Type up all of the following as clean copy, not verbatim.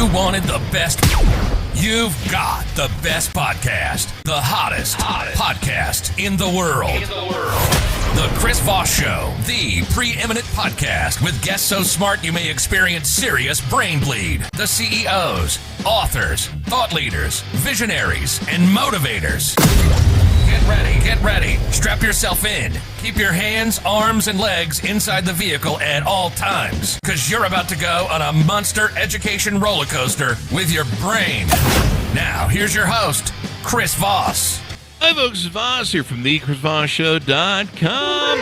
You wanted the best. You've got the best podcast. The hottest podcast in the world. The Chris Voss Show, the preeminent podcast with guests so smart you may experience serious brain bleed. The CEOs, authors, thought leaders, visionaries, and motivators. Get ready. Strap yourself in. Keep your hands, arms, and legs inside the vehicle at all times, because you're about to go on a monster education roller coaster with your brain. Now, here's your host, Chris Voss. Hi, folks. It's Voss here from thechrisvossshow.com.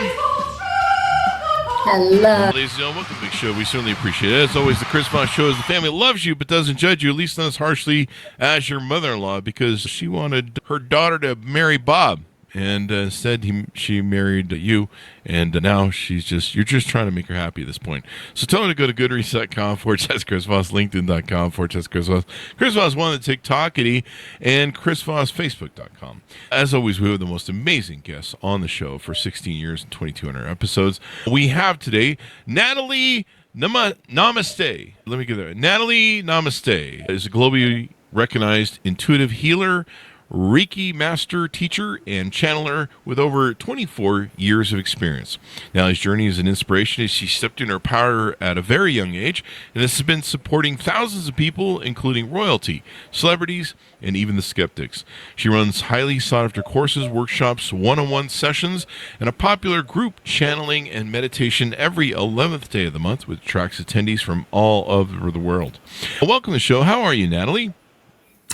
Hello. Ladies and gentlemen, welcome to the big show. We certainly appreciate it. As always, the Chris Voss Show is the family that loves you but doesn't judge you, at least not as harshly as your mother-in-law, because she wanted her daughter to marry Bob. And instead, she married you, and now you're just trying to make her happy at this point. So tell her to go to goodreads.com/Chris Voss, LinkedIn.com/Chris Voss, Chris Voss 1 at TikTokity, and ChrisVossFacebook.com. As always, we have the most amazing guests on the show for 16 years and 2,200 episodes. We have today Natalie Namaste. Let me get there. Natalie Namaste is a globally recognized intuitive healer, Reiki master, teacher, and channeler with over 24 years of experience. Natalie's journey is an inspiration as she stepped in her power at a very young age, and this has been supporting thousands of people, including royalty, celebrities, and even the skeptics. She runs highly sought-after courses, workshops, one-on-one sessions, and a popular group channeling and meditation every 11th day of the month, which attracts attendees from all over the world. Welcome to the show. How are you, Natalie?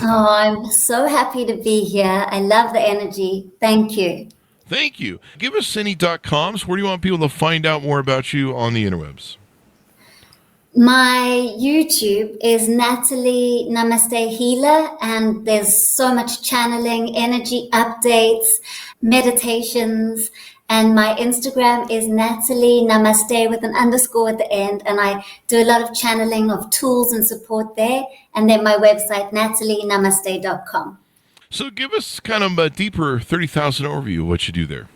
Oh, I'm so happy to be here. I love the energy. Thank you. Thank you. Give us any .coms. Where do you want people to find out more about you on the interwebs? My YouTube is Natalie Namaste Healer, and there's so much channeling, energy updates, meditations. And my Instagram is Natalie Namaste with an underscore at the end. And I do a lot of channeling of tools and support there. And then my website, natalienamaste.com. So give us kind of a deeper 30,000 overview of what you do there.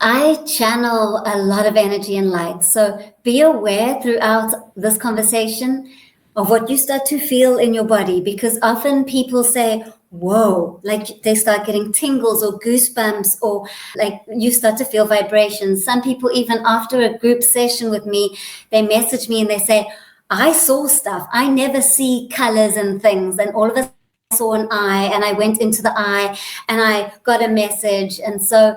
I channel a lot of energy and light. So be aware throughout this conversation of what you start to feel in your body, because often people say, whoa, like they start getting tingles or goosebumps, or like you start to feel vibrations. Some people, even after a group session with me, they message me and they say, I saw stuff. I never see colors and things. And all of a sudden I saw an eye, and I went into the eye and I got a message. And so,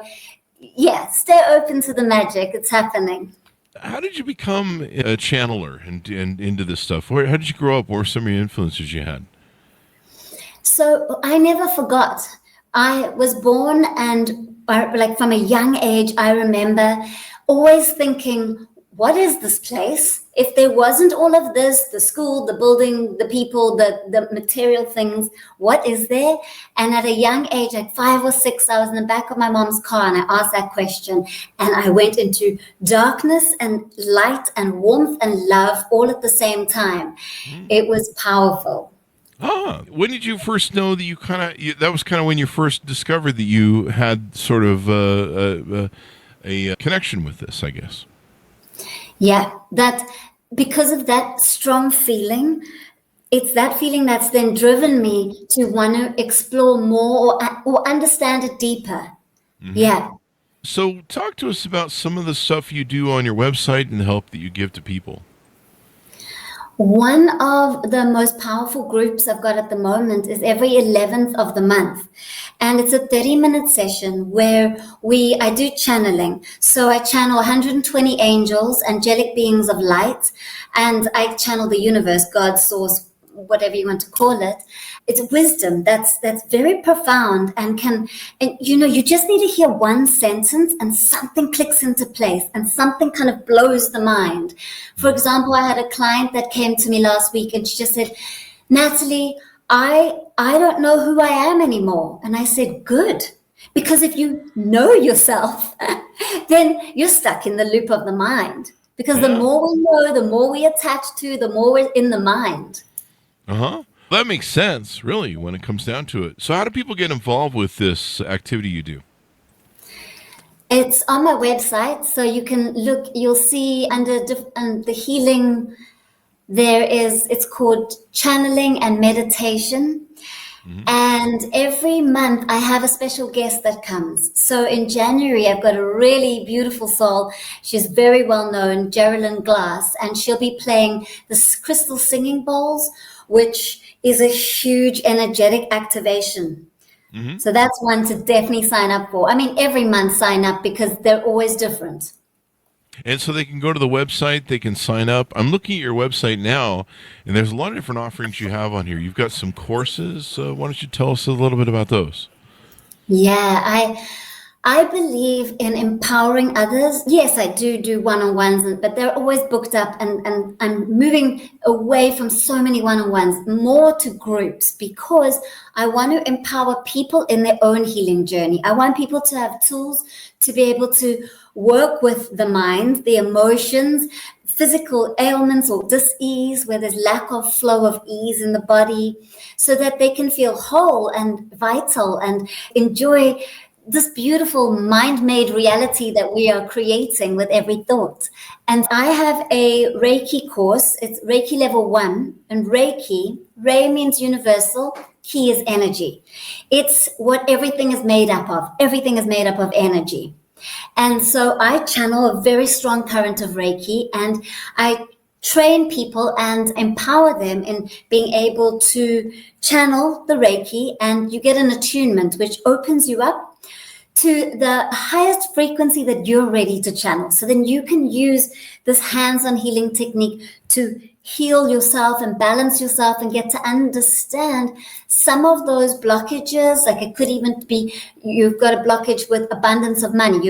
yeah, stay open to the magic. It's happening. How did you become a channeler and into this stuff? How did you grow up? What were some of your influences you had? So I never forgot. I was born, and like from a young age, I remember always thinking, what is this place? If there wasn't all of this, the school, the building, the people, the material things, what is there? And at a young age, at 5 or 6, I was in the back of my mom's car, and I asked that question, and I went into darkness and light and warmth and love all at the same time. It was powerful. When did you first know that that was kind of when you first discovered that you had sort of a connection with this, I guess? Yeah, that because of that strong feeling, it's that feeling that's then driven me to want to explore more or understand it deeper. Mm-hmm. Yeah. So talk to us about some of the stuff you do on your website and the help that you give to people. One of the most powerful groups I've got at the moment is every 11th of the month. And it's a 30-minute session where I do channeling. So I channel 120 angels, angelic beings of light, and I channel the universe, God, source, whatever you want to call it. It's wisdom that's very profound and you just need to hear one sentence and something clicks into place and something kind of blows the mind. For example, I had a client that came to me last week, and she just said, Natalie, I don't know who I am anymore. And I said, good. Because if you know yourself, then you're stuck in the loop of the mind. Because the more we know, the more we attach to, the more we're in the mind. Uh-huh. That makes sense, really, when it comes down to it. So how do people get involved with this activity you do? It's on my website, so you can look, you'll see under the healing it's called channeling and meditation. And every month I have a special guest that comes. So in January, I've got a really beautiful soul. She's very well known, Geraldine Glass, and she'll be playing the crystal singing bowls, which is a huge energetic activation. So that's one to definitely sign up for. I mean, every month sign up because they're always different. And so they can go to the website, they can sign up. I'm looking at your website now, and there's a lot of different offerings you have on here. You've got some courses. Why don't you tell us a little bit about those? Yeah, I believe in empowering others. Yes, I do one-on-ones, but they're always booked up, and I'm moving away from so many one-on-ones, more to groups, because I want to empower people in their own healing journey. I want people to have tools to be able to work with the mind, the emotions, physical ailments or dis-ease, where there's lack of flow of ease in the body, so that they can feel whole and vital and enjoy this beautiful mind-made reality that we are creating with every thought. And I have a Reiki course. It's Reiki level 1. And Reiki, Rei means universal, Ki is energy. It's what everything is made up of. Everything is made up of energy. And so I channel a very strong current of Reiki, and I train people and empower them in being able to channel the Reiki, and you get an attunement which opens you up to the highest frequency that you're ready to channel. So then you can use this hands-on healing technique to heal yourself and balance yourself and get to understand some of those blockages. Like it could even be you've got a blockage with abundance of money.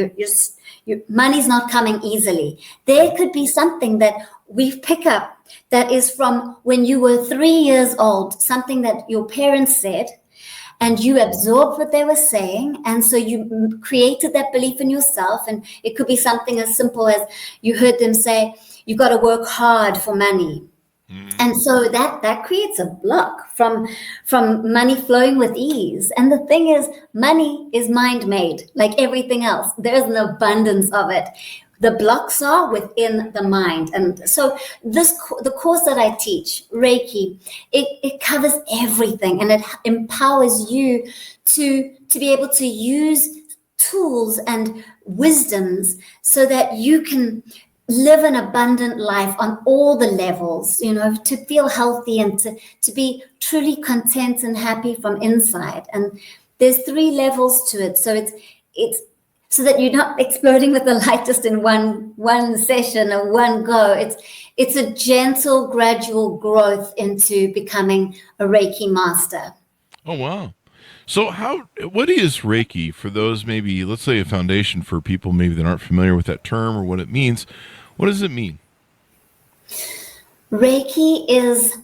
Your money's not coming easily. There could be something that we pick up that is from when you were 3 years old, something that your parents said, and you absorbed what they were saying, and so you created that belief in yourself. And it could be something as simple as you heard them say, you got to work hard for money. And so that creates a block from money flowing with ease. And the thing is, money is mind-made, like everything else. There's an abundance of it. The blocks are within the mind. And so the course that I teach, Reiki, it covers everything, and it empowers you to be able to use tools and wisdoms so that you can live an abundant life on all the levels, to feel healthy and to be truly content and happy from inside. And there's 3 levels to it. So it's so that you're not exploding with the light just in one session or one go. It's a gentle, gradual growth into becoming a Reiki master. Oh, wow. So what is Reiki for those, maybe, let's say a foundation for people maybe that aren't familiar with that term or what it means? What does it mean? Reiki is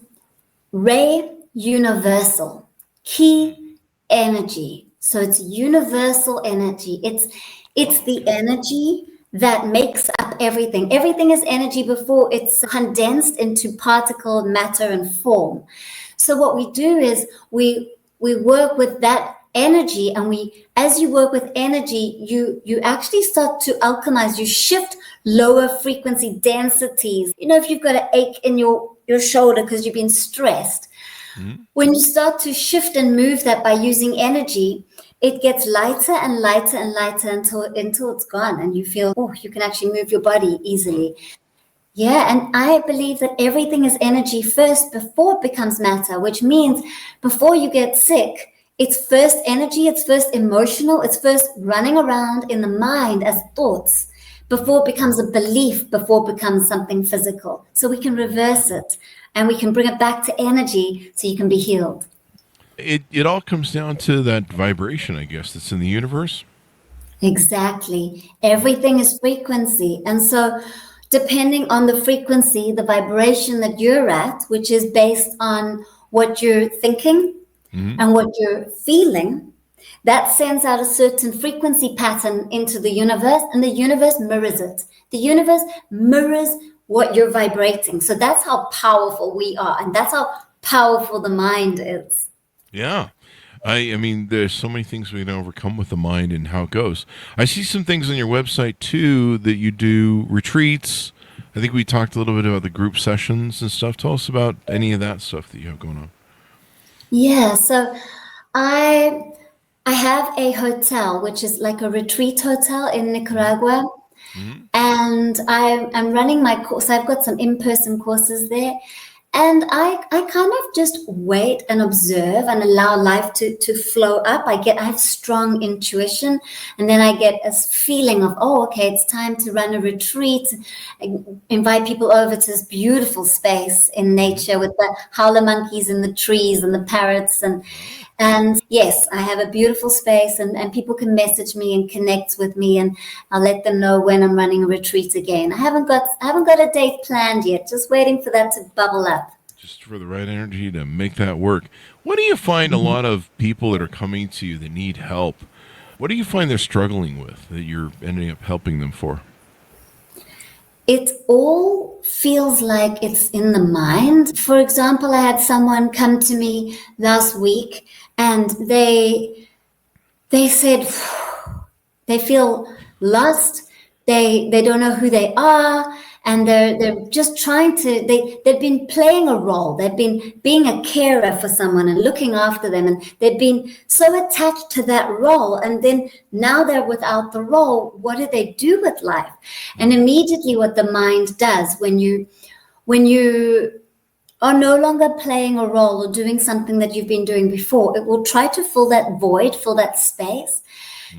Rei, universal, Ki, energy. So it's universal energy. It's the energy that makes up everything. Everything is energy before it's condensed into particle, matter, and form. So what we do is we work with that energy, and as you work with energy, you actually start to alchemize. You shift lower frequency densities. If you've got an ache in your shoulder because you've been stressed, when you start to shift and move that by using energy, it gets lighter and lighter and lighter until it's gone, and you feel, you can actually move your body easily. Yeah, and I believe that everything is energy first before it becomes matter, which means before you get sick, it's first energy, it's first emotional, it's first running around in the mind as thoughts before it becomes a belief, before it becomes something physical. So we can reverse it, and we can bring it back to energy so you can be healed. It all comes down to that vibration, I guess, that's in the universe. Exactly. Everything is frequency. And so depending on the frequency, the vibration that you're at, which is based on what you're thinking and what you're feeling, that sends out a certain frequency pattern into the universe, and the universe mirrors it. The universe mirrors what you're vibrating. So that's how powerful we are, and that's how powerful the mind is. Yeah. I mean, there's so many things we can overcome with the mind and how it goes. I see some things on your website, too, that you do retreats. I think we talked a little bit about the group sessions and stuff. Tell us about any of that stuff that you have going on. Yeah, so I I have a hotel, which is like a retreat hotel in Nicaragua. Mm-hmm. And I'm running my course. I've got some in-person courses there. And I kind of just wait and observe and allow life to flow up. I have strong intuition, and then I get a feeling of, oh, okay, it's time to run a retreat. I invite people over to this beautiful space in nature with the howler monkeys in the trees and the parrots. And yes, I have a beautiful space, and people can message me and connect with me, and I'll let them know when I'm running a retreat again. I haven't got a date planned yet, just waiting for that to bubble up. Just for the right energy to make that work. What do you find a lot of people that are coming to you that need help? What do you find they're struggling with that you're ending up helping them for? It all feels like it's in the mind. For example, I had someone come to me last week, and they said they feel lost. They don't know who they are, and they're just trying to. They've been playing a role. They've been being a carer for someone and looking after them, and they've been so attached to that role. And then now they're without the role. What do they do with life? And immediately, what the mind does when you are no longer playing a role or doing something that you've been doing before, it will try to fill that void, fill that space.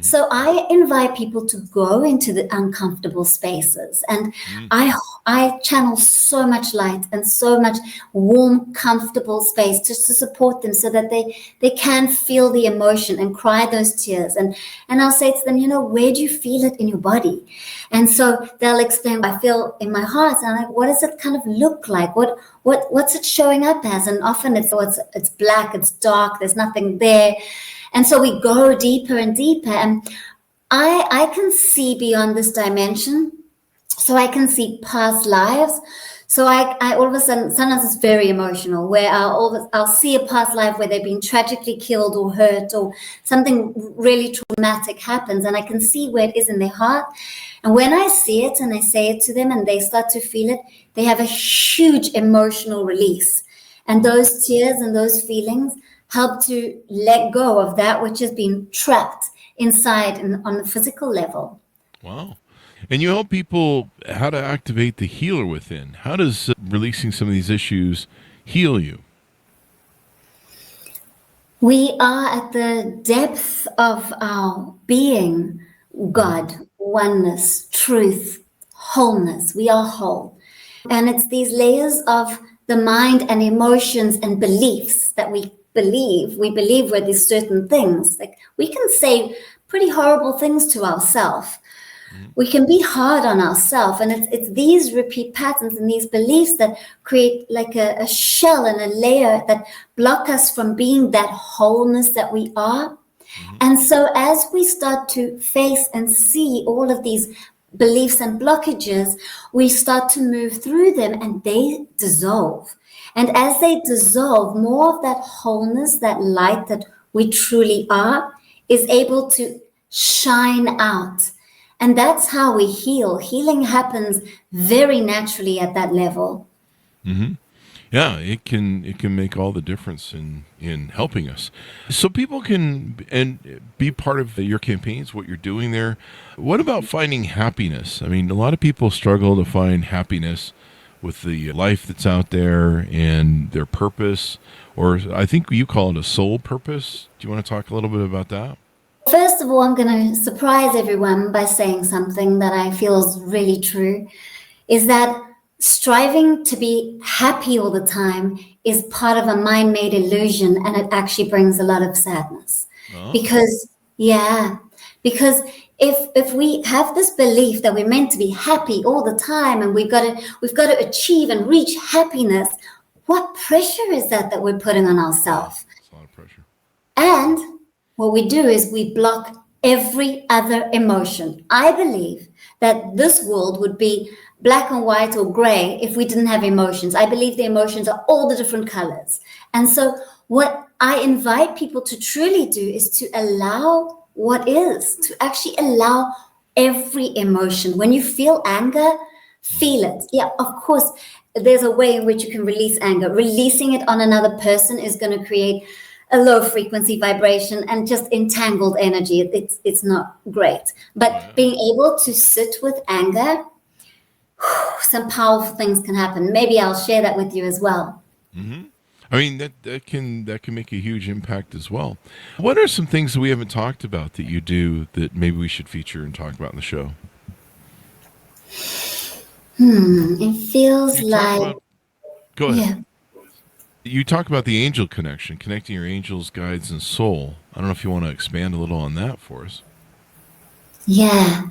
So I invite people to go into the uncomfortable spaces, and I channel so much light and so much warm, comfortable space just to support them so that they can feel the emotion and cry those tears. And I'll say to them, where do you feel it in your body? And so they'll explain, I feel in my heart. And I'm like, what does it kind of look like? What's it showing up as? And often it's black, it's dark, there's nothing there. And so we go deeper and deeper, and I can see beyond this dimension. So I can see past lives. So I all of a sudden, sometimes it's very emotional, where I'll see a past life where they've been tragically killed or hurt, or something really traumatic happens, and I can see where it is in their heart. And when I see it and I say it to them and they start to feel it, they have a huge emotional release. And those tears and those feelings help to let go of that which has been trapped inside and on the physical level. Wow. And you help people how to activate the healer within. How does releasing some of these issues heal you? We are at the depth of our being, God, oneness, truth, wholeness. We are whole. And it's these layers of the mind and emotions and beliefs that we believe we're these certain things. Like, we can say pretty horrible things to ourselves. We can be hard on ourselves, and it's these repeat patterns and these beliefs that create like a shell and a layer that block us from being that wholeness that we are. And so as we start to face and see all of these beliefs and blockages, we start to move through them, and they dissolve. And as they dissolve, more of that wholeness, that light that we truly are, is able to shine out. And that's how we heal. Healing happens very naturally at that level. Mm-hmm. Yeah, it can make all the difference in helping us. So people can be part of your campaigns, what you're doing there. What about finding happiness? I mean, a lot of people struggle to find happiness with the life that's out there and their purpose, or I think you call it a soul purpose. Do you want to talk a little bit about that? First of all, I'm going to surprise everyone by saying something that I feel is really true, is that striving to be happy all the time is part of a mind-made illusion, and it actually brings a lot of sadness. Oh. Because if we have this belief that we're meant to be happy all the time, and we've got to achieve and reach happiness, what pressure is that we're putting on ourselves? It's a lot of pressure. And what we do is we block every other emotion. I believe that this world would be black and white or gray if we didn't have emotions. I believe the emotions are all the different colors. And so what I invite people to truly do is to allow what is, to actually allow every emotion. When you feel anger, Feel it. Yeah, of course, there's a way in which you can release anger. Releasing it on another person is going to create a low frequency vibration and just entangled energy. It's not great. But being able to sit with anger, some powerful things can happen. Maybe I'll share that with you as well. Mm-hmm. I mean, that can make a huge impact as well. What are some things that we haven't talked about that you do that maybe we should feature and talk about in the show? It feels like... Go ahead. Yeah. You talk about the angel connection, connecting your angels, guides, and soul. I don't know if you want to expand a little on that for us. Yeah.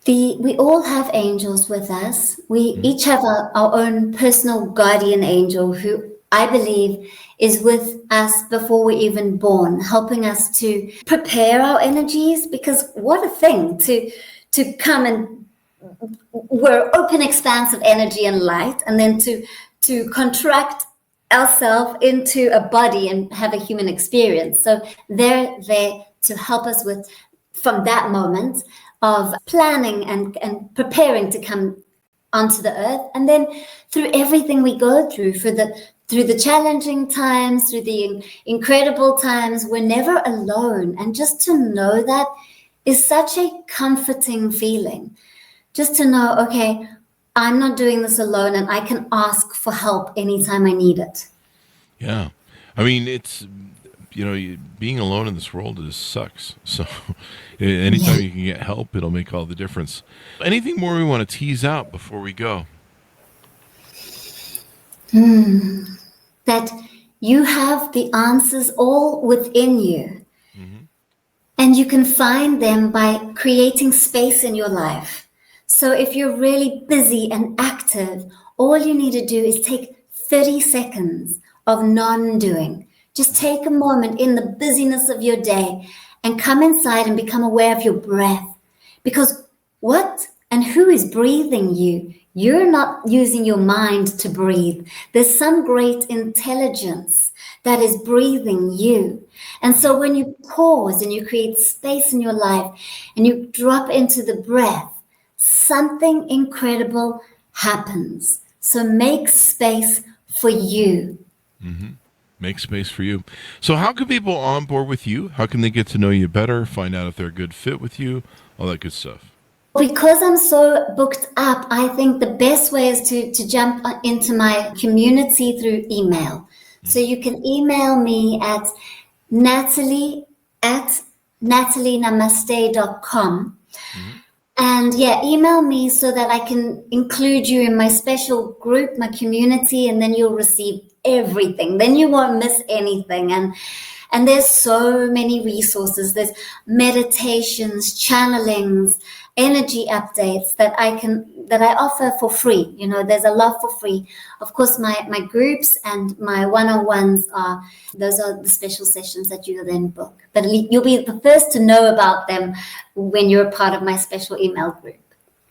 We all have angels with us. We each have our own personal guardian angel who I believe is with us before we're even born, helping us to prepare our energies, because what a thing to come and we're open expanse of energy and light, and then to contract ourselves into a body and have a human experience. So they're there to help us with, from that moment of planning and preparing to come onto the earth, and then through everything we go through, through the challenging times, through the incredible times, we're never alone. And just to know that is such a comforting feeling. Just to know, okay, I'm not doing this alone, and I can ask for help anytime I need it. Yeah. I mean, it's, being alone in this world sucks. So anytime you can get help, it'll make all the difference. Anything more we want to tease out before we go? That you have the answers all within you. And you can find them by creating space in your life. So if you're really busy and active, all you need to do is take 30 seconds of non-doing. Just take a moment in the busyness of your day and come inside and become aware of your breath. Because what and who is breathing you? You're not using your mind to breathe. There's some great intelligence that is breathing you. And so when you pause and you create space in your life and you drop into the breath, something incredible happens. So make space for you. Make space for you. So how can people on board with you? How can they get to know you better, find out if they're a good fit with you, all that good stuff? Because I'm so booked up, I think the best way is to jump into my community through email. So you can email me at Natalie@natalienamaste.com. And email me so that I can include you in my special group, my community, and then you'll receive everything. Then you won't miss anything. And there's so many resources. There's meditations, channelings, energy updates that I offer for free. There's a lot for free. Of course, my groups and my one-on-ones those are the special sessions that you then book. But you'll be the first to know about them when you're a part of my special email group.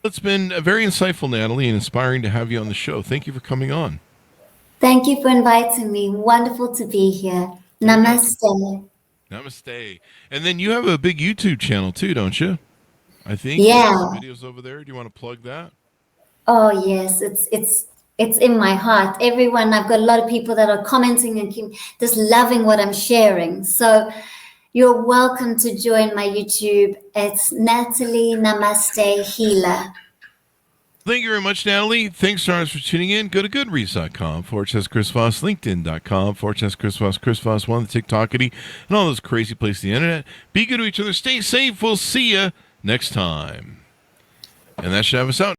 It's been very insightful, Natalie, and inspiring to have you on the show. Thank you for coming on. Thank you for inviting me. Wonderful to be here. Namaste. Namaste. And then you have a big YouTube channel too, don't you? I think. Yeah. Videos over there. Do you want to plug that? Oh yes, it's in my heart. Everyone, I've got a lot of people that are commenting and just loving what I'm sharing. So you're welcome to join my YouTube. It's Natalie Namaste Healer. Thank you very much, Natalie. Thanks so much for tuning in. Go to goodreads.com/Chris Voss, LinkedIn.com/Chris Voss, Chris Voss, the TikTokity, and all those crazy places on the internet. Be good to each other. Stay safe. We'll see you next time. And that should have us out.